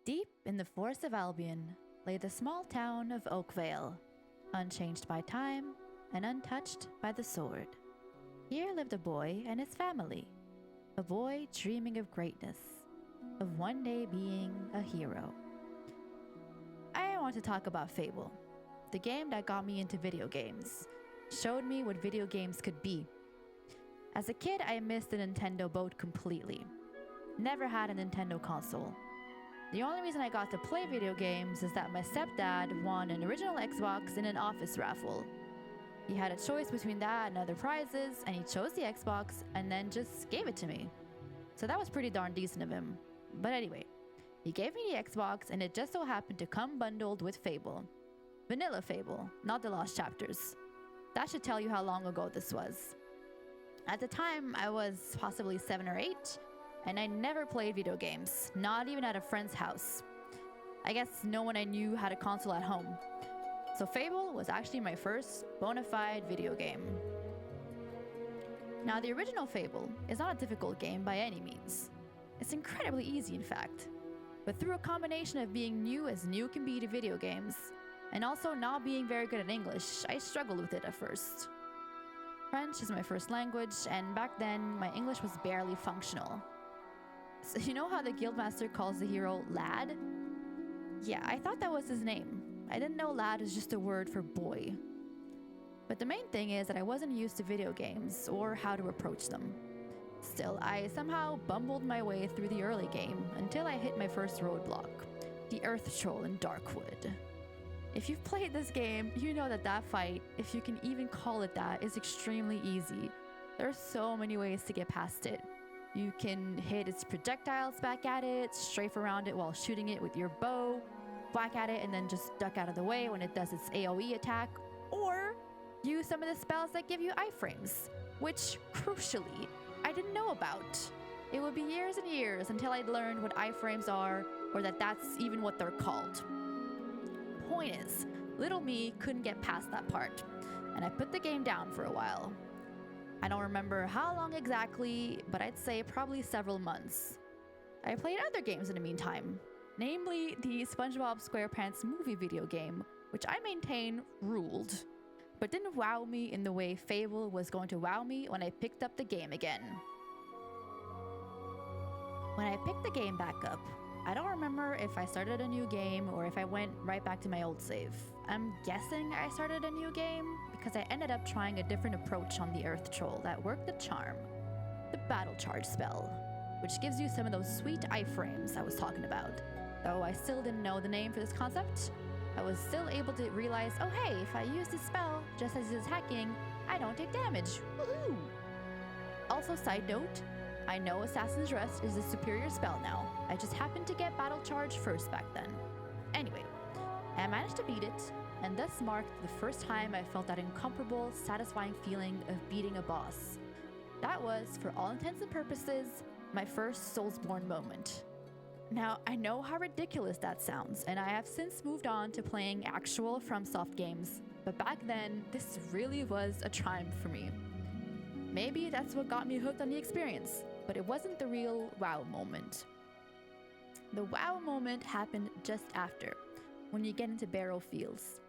Deep in the forest of Albion lay the small town of Oakvale, unchanged by time and untouched by the sword. Here lived a boy and his family, a boy dreaming of greatness, of one day being a hero. I want to talk about Fable, the game that got me into video games, showed me what video games could be. As a kid, I missed the Nintendo boat completely. Never had a Nintendo console. The only reason I got to play video games is that my stepdad won an original Xbox in an office raffle. He had a choice between that and other prizes, and he chose the Xbox and then just gave it to me. So that was pretty darn decent of him. But anyway, he gave me the Xbox and it just so happened to come bundled with Fable. Vanilla Fable, not the Lost Chapters. That should tell you how long ago this was. At the time, I was possibly 7 or 8, and I never played video games, not even at a friend's house. I guess no one I knew had a console at home. So Fable was actually my first bona fide video game. Now, the original Fable is not a difficult game by any means. It's incredibly easy, in fact. But through a combination of being new as new can be to video games, and also not being very good at English, I struggled with it at first. French is my first language, and back then, my English was barely functional. So you know how the guildmaster calls the hero Lad? Yeah, I thought that was his name. I didn't know lad is just a word for boy. But the main thing is that I wasn't used to video games or how to approach them. Still, I somehow bumbled my way through the early game until I hit my first roadblock, the Earth Troll in Darkwood. If you've played this game, you know that fight, if you can even call it that, is extremely easy. There are so many ways to get past it. You can hit its projectiles back at it, strafe around it while shooting it with your bow, whack at it and then just duck out of the way when it does its AoE attack, or use some of the spells that give you iframes, which, crucially, I didn't know about. It would be years and years until I'd learned what iframes are, or that that's even what they're called. Point is, little me couldn't get past that part, and I put the game down for a while. I don't remember how long exactly, but I'd say probably several months. I played other games in the meantime, namely the SpongeBob SquarePants movie video game, which I maintain ruled, but didn't wow me in the way Fable was going to wow me when I picked up the game again. When I picked the game back up, I don't remember if I started a new game or if I went right back to my old save. I'm guessing I started a new game because I ended up trying a different approach on the Earth Troll that worked the charm. The Battle Charge spell, which gives you some of those sweet iframes I was talking about. Though I still didn't know the name for this concept, I was still able to realize, oh hey, if I use this spell just as it's hacking, I don't take damage. Woohoo! Also, side note, I know Assassin's Rest is a superior spell now. I just happened to get Battle Charge first back then. Anyway, I managed to beat it, and thus marked the first time I felt that incomparable, satisfying feeling of beating a boss. That was, for all intents and purposes, my first Soulsborne moment. Now, I know how ridiculous that sounds, and I have since moved on to playing actual FromSoft games, but back then, this really was a triumph for me. Maybe that's what got me hooked on the experience, but it wasn't the real wow moment. The wow moment happened just after, when you get into Barrow Fields.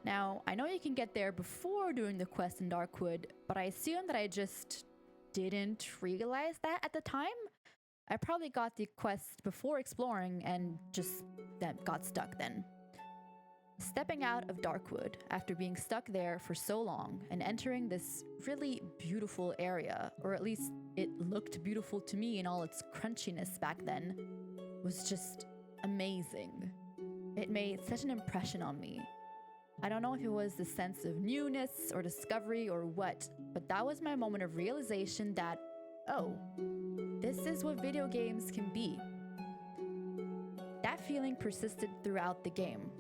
Now, I know you can get there before doing the quest in Darkwood, but I assume that I just didn't realize that at the time. I probably got the quest before exploring and just got stuck then. Stepping out of Darkwood after being stuck there for so long and entering this really beautiful area, or at least it looked beautiful to me in all its crunchiness back then, was just amazing. It made such an impression on me. I don't know if it was the sense of newness or discovery or what, but that was my moment of realization that, oh, this is what video games can be. That feeling persisted throughout the game.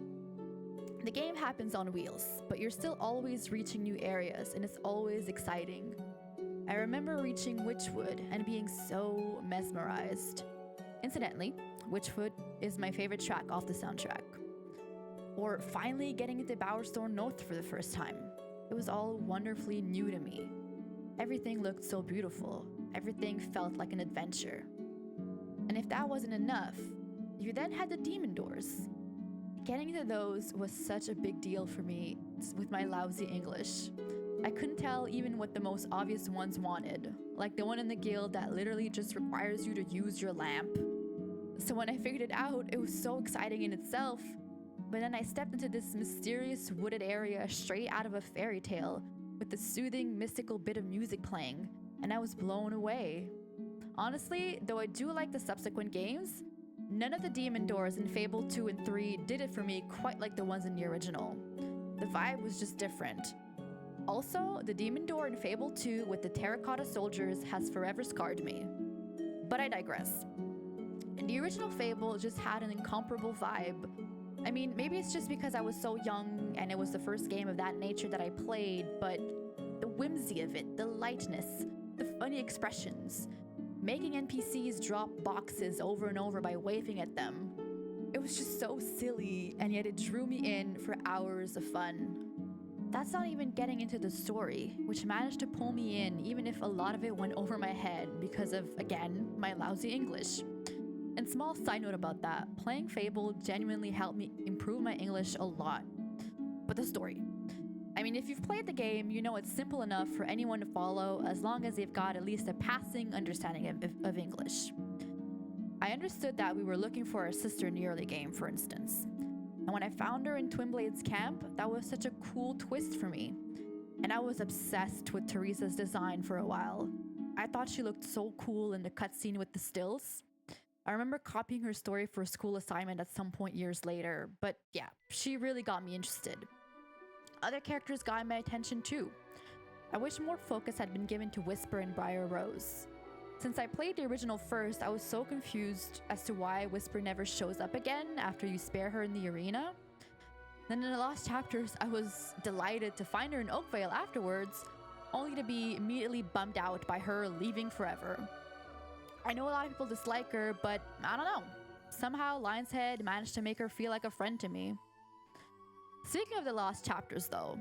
The game happens on wheels, but you're still always reaching new areas, and it's always exciting. I remember reaching Witchwood and being so mesmerized. Incidentally, Witchfood is my favorite track off the soundtrack. Or finally getting into Bowerstone North for the first time. It was all wonderfully new to me. Everything looked so beautiful. Everything felt like an adventure. And if that wasn't enough, You then had the demon doors. Getting into those was such a big deal for me with my lousy English. I couldn't tell even what the most obvious ones wanted, like the one in the guild that literally just requires you to use your lamp. So when I figured it out, it was so exciting in itself, but then I stepped into this mysterious wooded area straight out of a fairy tale with the soothing, mystical bit of music playing, and I was blown away. Honestly, though I do like the subsequent games, none of the demon doors in Fable 2 and 3 did it for me quite like the ones in the original. The vibe was just different. Also, the demon door in Fable 2 with the terracotta soldiers has forever scarred me. But I digress. And the original Fable just had an incomparable vibe. I mean, maybe it's just because I was so young and it was the first game of that nature that I played, but the whimsy of it, the lightness, the funny expressions, making NPCs drop boxes over and over by waving at them. It was just so silly, and yet it drew me in for hours of fun. That's not even getting into the story, which managed to pull me in even if a lot of it went over my head because of, again, my lousy English. And small side note about that, playing Fable genuinely helped me improve my English a lot. But the story. I mean, if you've played the game, you know it's simple enough for anyone to follow as long as they've got at least a passing understanding of English. I understood that we were looking for our sister in the early game, for instance. And when I found her in Twinblade's camp, that was such a cool twist for me. And I was obsessed with Teresa's design for a while. I thought she looked so cool in the cutscene with the stills. I remember copying her story for a school assignment at some point years later, but yeah, she really got me interested. Other characters got my attention too. I wish more focus had been given to Whisper and Briar Rose. Since I played the original first, I was so confused as to why Whisper never shows up again after you spare her in the arena. Then in the lost chapters, I was delighted to find her in Oakvale afterwards, only to be immediately bummed out by her leaving forever. I know a lot of people dislike her, but I don't know. Somehow Lionshead managed to make her feel like a friend to me. Speaking of the lost chapters though,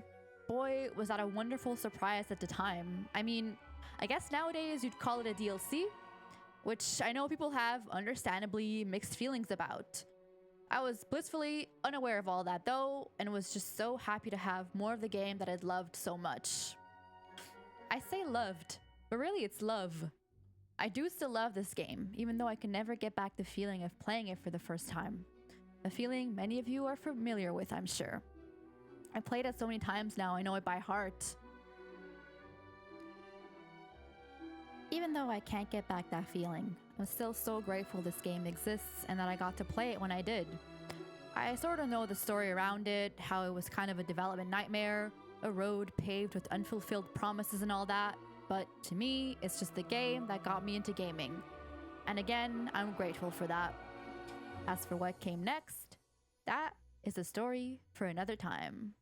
boy was that a wonderful surprise at the time. I mean, I guess nowadays you'd call it a DLC, which I know people have understandably mixed feelings about. I was blissfully unaware of all that though, and was just so happy to have more of the game that I'd loved so much. I say loved, but really it's love. I do still love this game, even though I can never get back the feeling of playing it for the first time. A feeling many of you are familiar with, I'm sure. I played it so many times now, I know it by heart. Even though I can't get back that feeling, I'm still so grateful this game exists and that I got to play it when I did. I sort of know the story around it, how it was kind of a development nightmare, a road paved with unfulfilled promises and all that, but to me, it's just the game that got me into gaming. And again, I'm grateful for that. As for what came next, that is a story for another time.